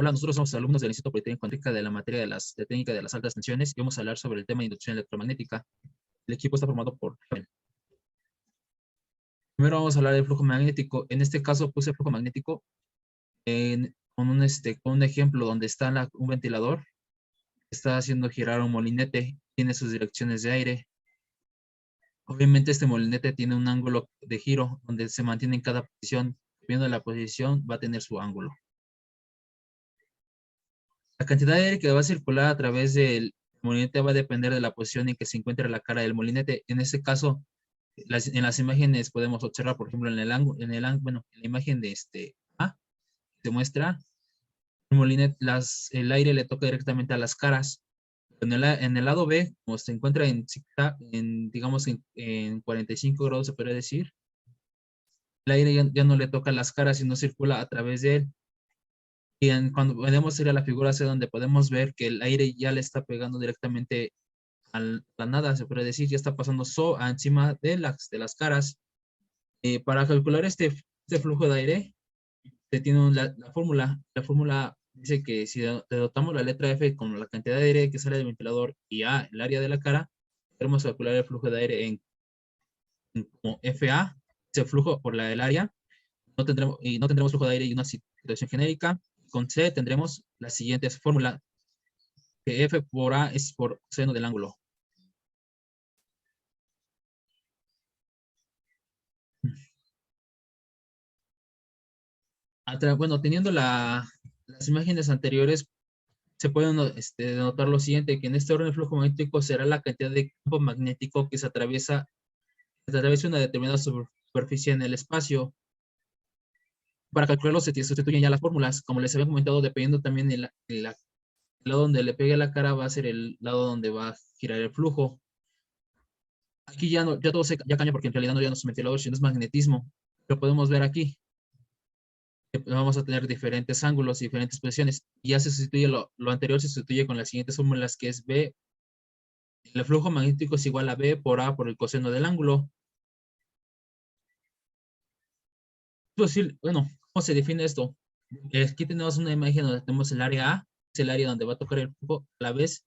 Hola, nosotros somos alumnos del Instituto Politécnico Antártica de la materia de técnica de las altas tensiones y vamos a hablar sobre el tema de inducción electromagnética. El equipo está formado por... Primero vamos a hablar del flujo magnético. En este caso puse el flujo magnético con un ejemplo donde está un ventilador que está haciendo girar un molinete, tiene sus direcciones de aire. Obviamente este molinete tiene un ángulo de giro donde se mantiene en cada posición. Dependiendo de la posición va a tener su ángulo. La cantidad de aire que va a circular a través del molinete va a depender de la posición en que se encuentre la cara del molinete. En este caso, en las imágenes podemos observar, por ejemplo, en la imagen de A, se muestra el molinete, el aire le toca directamente a las caras. En el lado B, como se encuentra digamos, en 45 grados, se podría decir, el aire ya no le toca las caras, sino circula a través de él. Y cuando podemos ir a la figura C, donde podemos ver que el aire ya le está pegando directamente a la nada, se puede decir, ya está pasando encima de las caras. Para calcular este flujo de aire, se tiene la fórmula. La fórmula dice que si dotamos la letra F con la cantidad de aire que sale del ventilador y A, el área de la cara, podemos calcular el flujo de aire como FA, ese flujo por la del área. No tendremos flujo de aire y una situación genérica. Con C tendremos la siguiente fórmula, que F por A es por seno del ángulo. Bueno, teniendo las imágenes anteriores, se puede notar lo siguiente, que en este orden de flujo magnético será la cantidad de campo magnético que se atraviesa una determinada superficie en el espacio. Para calcularlo se sustituyen ya las fórmulas. Como les había comentado, dependiendo también del lado donde le pegue la cara, va a ser el lado donde va a girar el flujo. Aquí ya todo ya cambia porque en realidad ya no es ventilador, sino es magnetismo. Lo podemos ver aquí. Vamos a tener diferentes ángulos y diferentes posiciones. Y ya se sustituye lo anterior, se sustituye con las siguientes fórmulas, que es B. El flujo magnético es igual a B por A por el coseno del ángulo. Bueno, ¿cómo se define esto? Aquí tenemos una imagen donde tenemos el área A, es el área donde va a tocar el flujo. A la vez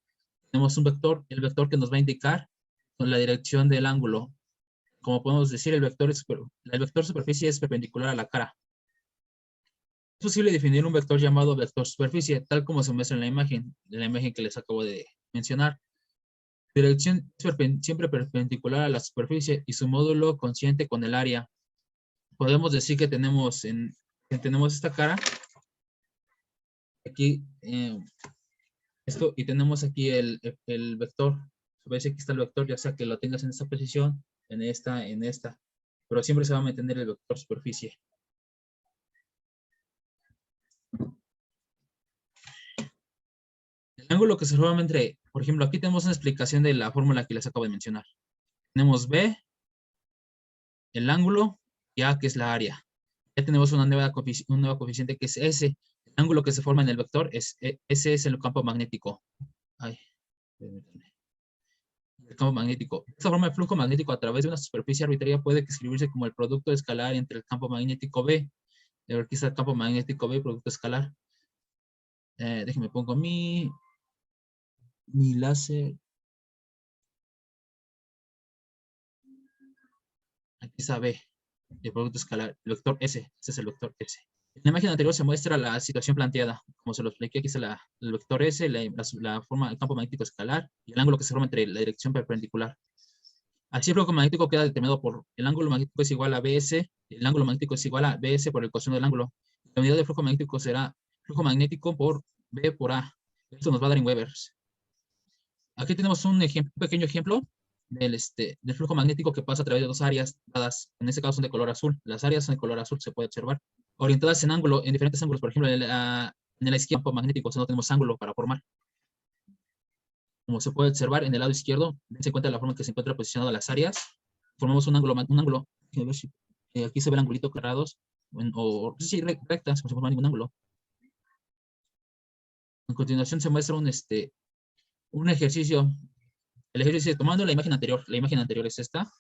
tenemos un vector, el vector que nos va a indicar con la dirección del ángulo. Como podemos decir, el vector superficie es perpendicular a la cara. Es posible definir un vector llamado vector superficie, tal como se muestra en la imagen que les acabo de mencionar. Su dirección es siempre perpendicular a la superficie y su módulo coincidente con el área. Podemos decir que tenemos esta cara, aquí esto, y tenemos aquí el vector. A veces aquí está el vector, ya sea que lo tengas en esta posición, en esta, pero siempre se va a mantener el vector superficie. El ángulo que se forma por ejemplo, aquí tenemos una explicación de la fórmula que les acabo de mencionar. Tenemos B, el ángulo, y A, que es la área. Ya tenemos un nuevo coeficiente que es S. El ángulo que se forma en el vector ese es el campo magnético. El campo magnético. Esta forma de flujo magnético a través de una superficie arbitraria puede escribirse como el producto escalar entre el campo magnético B. Aquí está el campo magnético B, producto escalar. Déjenme pongo mi láser. Aquí está B, el producto escalar, el vector S. Este es el vector S. En la imagen anterior se muestra la situación planteada. Como se lo expliqué, aquí está el vector S, la forma del campo magnético escalar y el ángulo que se forma entre la dirección perpendicular. Así el flujo magnético queda determinado por el ángulo magnético es igual a BS, el ángulo magnético es igual a BS por el coseno del ángulo. La unidad de flujo magnético será flujo magnético por B por A. Esto nos va a dar en Webers. Aquí tenemos un pequeño ejemplo del flujo magnético que pasa a través de dos áreas dadas, en este caso son de color azul. Las áreas son de color azul, se puede observar, orientadas en diferentes ángulos. Por ejemplo, en la izquierda, campo magnético, no tenemos ángulo para formar. Como se puede observar, en el lado izquierdo, se encuentra la forma en que se encuentra posicionada las áreas. Formamos un ángulo. Aquí se ve el angulito clarados, o sí, rectas, como se forma ningún ángulo. A continuación se muestra un ejercicio. El ejercicio, tomando la imagen anterior es esta.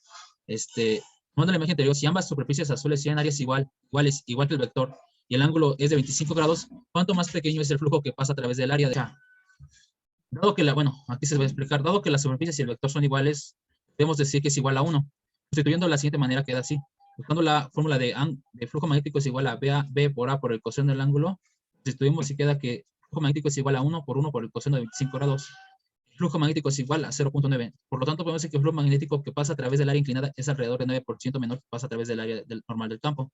Tomando la imagen anterior, si ambas superficies azules tienen áreas igual que el vector, y el ángulo es de 25 grados, ¿cuánto más pequeño es el flujo que pasa a través del área de... Dado que bueno, aquí se va a explicar, dado que las superficies y el vector son iguales, podemos decir que es igual a 1. Constituyendo de la siguiente manera queda así. Buscando la fórmula de flujo magnético es igual a B por A por el coseno del ángulo, sustituimos y queda que el flujo magnético es igual a 1 por el coseno de 25 grados. El flujo magnético es igual a 0.9. Por lo tanto, podemos decir que el flujo magnético que pasa a través del área inclinada es alrededor de 9% menor que pasa a través del área normal del campo.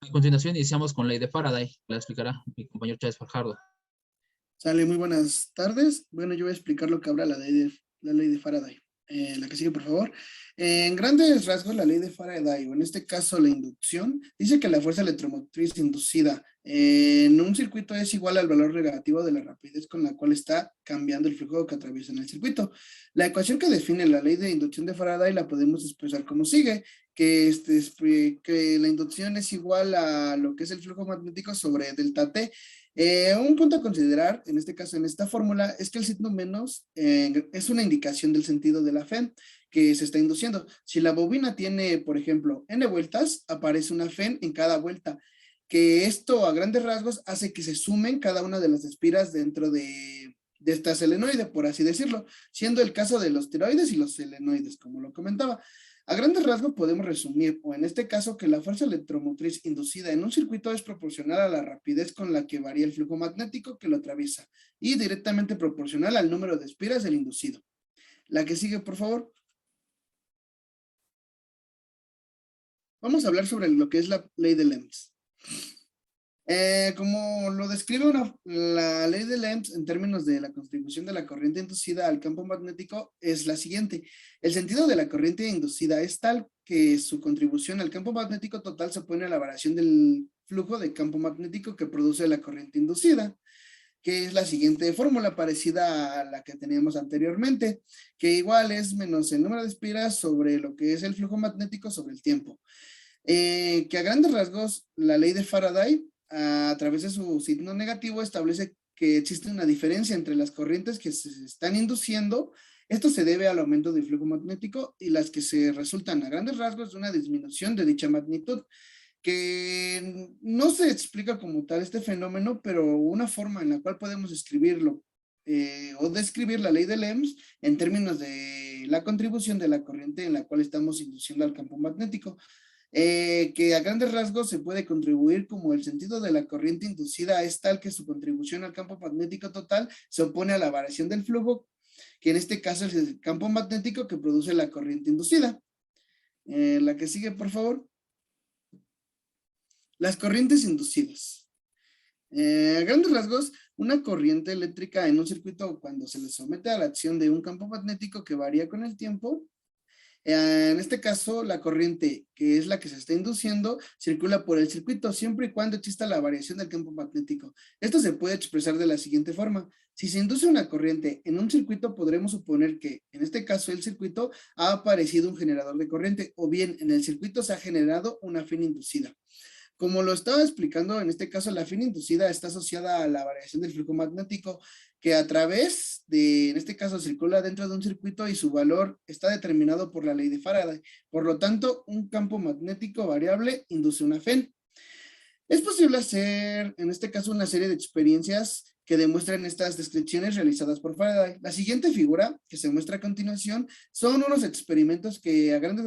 A continuación, iniciamos con la ley de Faraday. La explicará mi compañero Chávez Fajardo. Sale, muy buenas tardes. Bueno, yo voy a explicar lo que habla la ley de Faraday. La que sigue, por favor. En grandes rasgos, la ley de Faraday, o en este caso la inducción, dice que la fuerza electromotriz inducida en un circuito es igual al valor relativo de la rapidez con la cual está cambiando el flujo que atraviesa en el circuito. La ecuación que define la ley de inducción de Faraday la podemos expresar como sigue, que la inducción es igual a lo que es el flujo magnético sobre delta T. Un punto a considerar, en este caso, en esta fórmula, es que el signo menos es una indicación del sentido de la FEM que se está induciendo. Si la bobina tiene, por ejemplo, n vueltas, aparece una FEM en cada vuelta, que esto a grandes rasgos hace que se sumen cada una de las espiras dentro de esta selenoide, por así decirlo, siendo el caso de los tiroides y los selenoides, como lo comentaba. A grandes rasgos podemos resumir, o en este caso, que la fuerza electromotriz inducida en un circuito es proporcional a la rapidez con la que varía el flujo magnético que lo atraviesa y directamente proporcional al número de espiras del inducido. La que sigue, por favor. Vamos a hablar sobre lo que es la ley de Lenz. Como lo describe la ley de Lenz en términos de la contribución de la corriente inducida al campo magnético es la siguiente. El sentido de la corriente inducida es tal que su contribución al campo magnético total se opone a la variación del flujo de campo magnético que produce la corriente inducida, que es la siguiente fórmula parecida a la que teníamos anteriormente, que igual es menos el número de espiras sobre lo que es el flujo magnético sobre el tiempo. Que a grandes rasgos, la ley de Faraday, a través de su signo negativo, establece que existe una diferencia entre las corrientes que se están induciendo. Esto se debe al aumento del flujo magnético y las que se resultan a grandes rasgos de una disminución de dicha magnitud, que no se explica como tal este fenómeno, pero una forma en la cual podemos escribirlo o describir la ley de Lenz en términos de la contribución de la corriente en la cual estamos induciendo al campo magnético. Que a grandes rasgos se puede contribuir como el sentido de la corriente inducida es tal que su contribución al campo magnético total se opone a la variación del flujo, que en este caso es el campo magnético que produce la corriente inducida. La que sigue, por favor. Las corrientes inducidas. A grandes rasgos, una corriente eléctrica en un circuito cuando se le somete a la acción de un campo magnético que varía con el tiempo. En este caso, la corriente, que es la que se está induciendo, circula por el circuito siempre y cuando exista la variación del campo magnético. Esto se puede expresar de la siguiente forma. Si se induce una corriente en un circuito, podremos suponer que, en este caso, el circuito ha aparecido un generador de corriente, o bien en el circuito se ha generado una FEM inducida. Como lo estaba explicando, en este caso la FEM inducida está asociada a la variación del flujo magnético que a través de, en este caso, circula dentro de un circuito y su valor está determinado por la ley de Faraday. Por lo tanto, un campo magnético variable induce una FEM. Es posible hacer, en este caso, una serie de experiencias que demuestran estas descripciones realizadas por Faraday. La siguiente figura que se muestra a continuación son unos experimentos que a grandes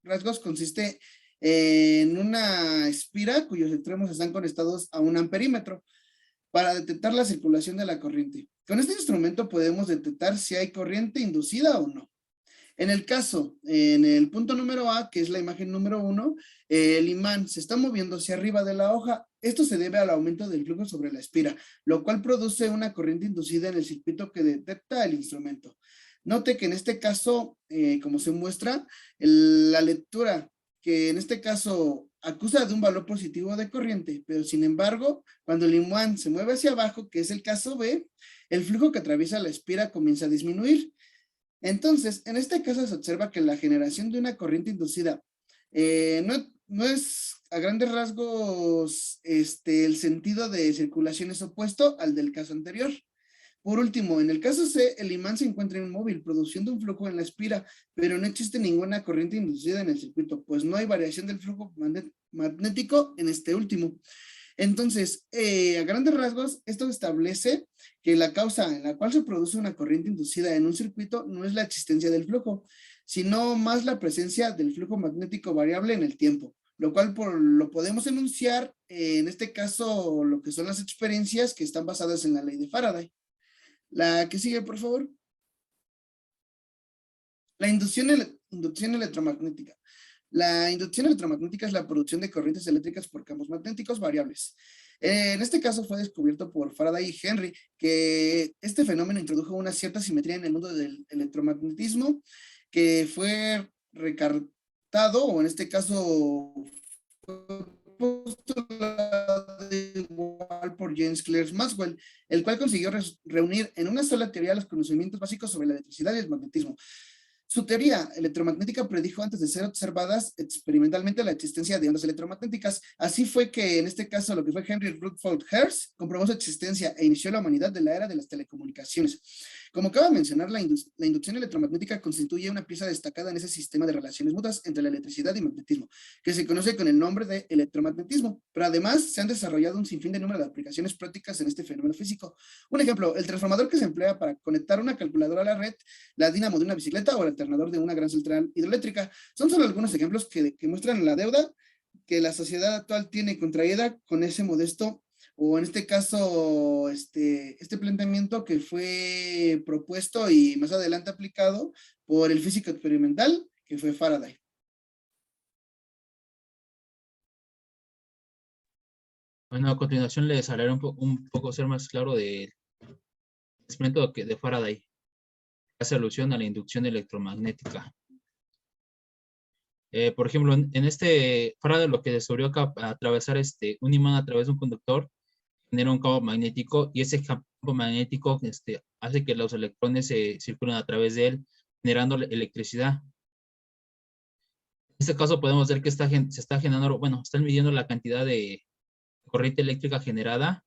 rasgos consiste en una espira cuyos extremos están conectados a un amperímetro para detectar la circulación de la corriente. Con este instrumento podemos detectar si hay corriente inducida o no. En el caso, en el punto número A, que es la imagen número 1, el imán se está moviendo hacia arriba de la hoja. Esto se debe al aumento del flujo sobre la espira, lo cual produce una corriente inducida en el circuito que detecta el instrumento. Note que en este caso, como se muestra, la lectura que en este caso acusa de un valor positivo de corriente, pero sin embargo, cuando el imán se mueve hacia abajo, que es el caso B, el flujo que atraviesa la espira comienza a disminuir. Entonces, en este caso se observa que la generación de una corriente inducida no es a grandes rasgos el sentido de circulación es opuesto al del caso anterior. Por último, en el caso C, el imán se encuentra inmóvil, produciendo un flujo en la espira, pero no existe ninguna corriente inducida en el circuito, pues no hay variación del flujo magnético en este último. Entonces, a grandes rasgos, esto establece que la causa en la cual se produce una corriente inducida en un circuito no es la existencia del flujo, sino más la presencia del flujo magnético variable en el tiempo, lo cual lo podemos enunciar, en este caso, lo que son las experiencias que están basadas en la ley de Faraday. La que sigue, por favor. La inducción electromagnética. La inducción electromagnética es la producción de corrientes eléctricas por campos magnéticos variables. En este caso fue descubierto por Faraday y Henry que este fenómeno introdujo una cierta simetría en el mundo del electromagnetismo que fue recartado, o en este caso fue postulado igual por James Clerk Maxwell, el cual consiguió reunir en una sola teoría los conocimientos básicos sobre la electricidad y el magnetismo. Su teoría electromagnética predijo antes de ser observadas experimentalmente la existencia de ondas electromagnéticas. Así fue que en este caso lo que fue Henry Rutherford Hertz comprobó su existencia e inició la humanidad de la era de las telecomunicaciones. Como acaba de mencionar, la inducción electromagnética constituye una pieza destacada en ese sistema de relaciones mutuas entre la electricidad y magnetismo, que se conoce con el nombre de electromagnetismo, pero además se han desarrollado un sinfín de número de aplicaciones prácticas en este fenómeno físico. Un ejemplo, el transformador que se emplea para conectar una calculadora a la red, la dínamo de una bicicleta o el alternador de una gran central hidroeléctrica. Son solo algunos ejemplos que muestran la deuda que la sociedad actual tiene contraída con ese modesto, o en este caso, este planteamiento que fue propuesto y más adelante aplicado por el físico experimental, que fue Faraday. Bueno, a continuación les haré un poco ser más claro del experimento de Faraday. Hace alusión a la inducción electromagnética. Por ejemplo, en este Faraday lo que descubrió que atravesar un imán a través de un conductor genera un campo magnético, y ese campo magnético hace que los electrones se circulen a través de él, generando electricidad. En este caso podemos ver que se está generando, bueno, están midiendo la cantidad de corriente eléctrica generada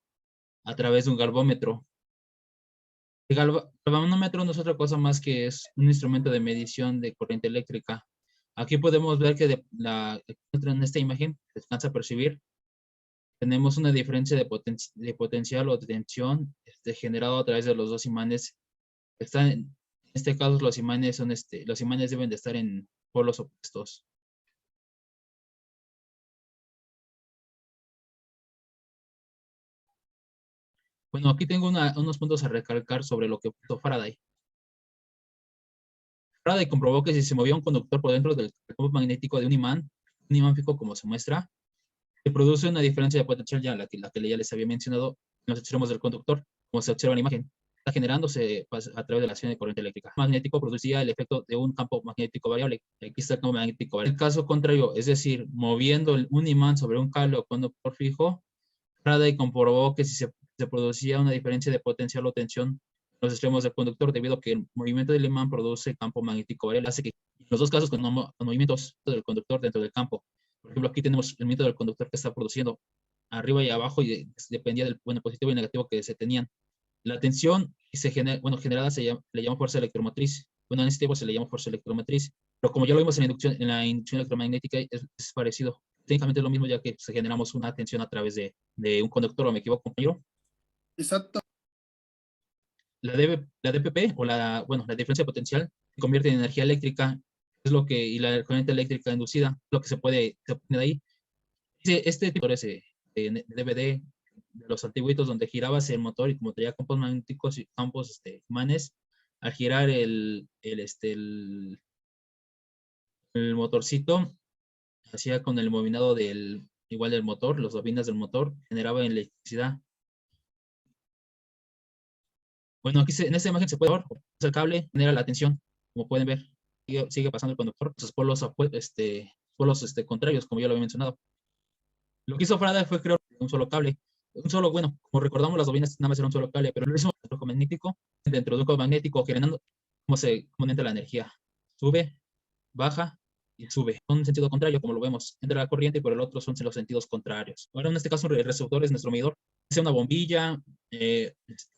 a través de un galvómetro. El galvanómetro no es otra cosa más que es un instrumento de medición de corriente eléctrica. Aquí podemos ver que en esta imagen, se alcanza a percibir, tenemos una diferencia de potencial o de tensión generado a través de los dos imanes. En este caso, los imanes deben de estar en polos opuestos. Bueno, aquí tengo unos puntos a recalcar sobre lo que hizo Faraday. Faraday comprobó que si se movía un conductor por dentro del campo magnético de un imán fijo como se muestra, se produce una diferencia de potencial, ya la que ya les había mencionado, en los extremos del conductor, como se observa en la imagen. Está generándose a través de la acción de corriente eléctrica. El magnético producía el efecto de un campo magnético variable. Aquí está el campo magnético variable. En el caso contrario, es decir, moviendo un imán sobre un cable o conductor fijo, Faraday comprobó que si se producía una diferencia de potencial o tensión en los extremos del conductor, debido a que el movimiento del imán produce campo magnético variable, hace que en los dos casos con movimientos del conductor dentro del campo. Por ejemplo, aquí tenemos el movimiento del conductor que está produciendo arriba y abajo, y dependía del positivo y negativo que se tenían. La tensión generada le llama fuerza electromotriz. Bueno, en este tiempo se le llama fuerza electromotriz, pero como ya lo vimos en la inducción electromagnética, es parecido. Técnicamente es lo mismo, ya que generamos una tensión a través de un conductor, ¿o me equivoco, compañero? Exacto. La DPP, o la diferencia potencial, se convierte en energía eléctrica, y la corriente eléctrica inducida, lo que se pone de ahí. Este tipo de DVD de los antiguitos, donde girabas el motor y como tenía campos magnéticos y campos imanes, al girar el motorcito, hacía con el movinado del motor, las bobinas del motor, generaba electricidad. Bueno, aquí en esta imagen se puede ver el cable, genera la tensión, como pueden ver, sigue pasando el conductor, sus polos contrarios, como ya lo había mencionado. Lo que hizo Faraday fue crear un solo cable, como recordamos, las bobinas nada más eran un solo cable, pero el mismo flujo magnético dentro de un campo magnético, generando cómo entra la energía. Sube, baja y sube. Un sentido contrario, como lo vemos, entra la corriente y por el otro son los sentidos contrarios. Ahora, en este caso, el receptor es nuestro medidor. Sea una bombilla,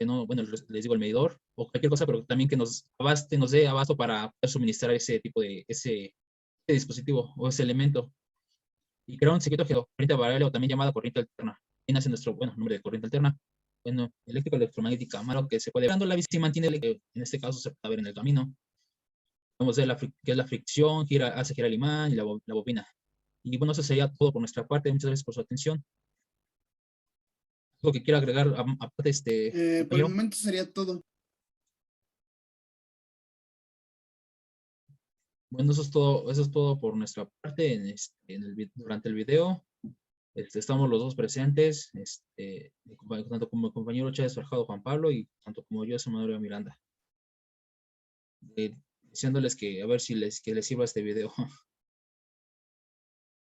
no, bueno, les digo el medidor, o cualquier cosa, pero también que nos dé abasto para poder suministrar ese tipo de, ese dispositivo o ese elemento. Y crea un circuito de corriente variable o también llamada corriente alterna. Ahí nace nuestro, bueno, nombre de corriente alterna. Bueno, eléctrico electromagnética, malo que se puede ver. La bici se mantiene, en este caso se puede ver en el camino. Vamos a ver qué es la fricción, hace girar el imán y la bobina. Y bueno, eso sería todo por nuestra parte. Muchas gracias por su atención. ¿Algo que quiera agregar aparte Por el compañero? momento sería todo. Bueno, eso es todo por nuestra parte durante el video. Estamos los dos presentes, tanto como el compañero Chávez Farjado Juan Pablo y tanto como yo, Manuel Miranda. Diciéndoles que a ver si que les sirva este video.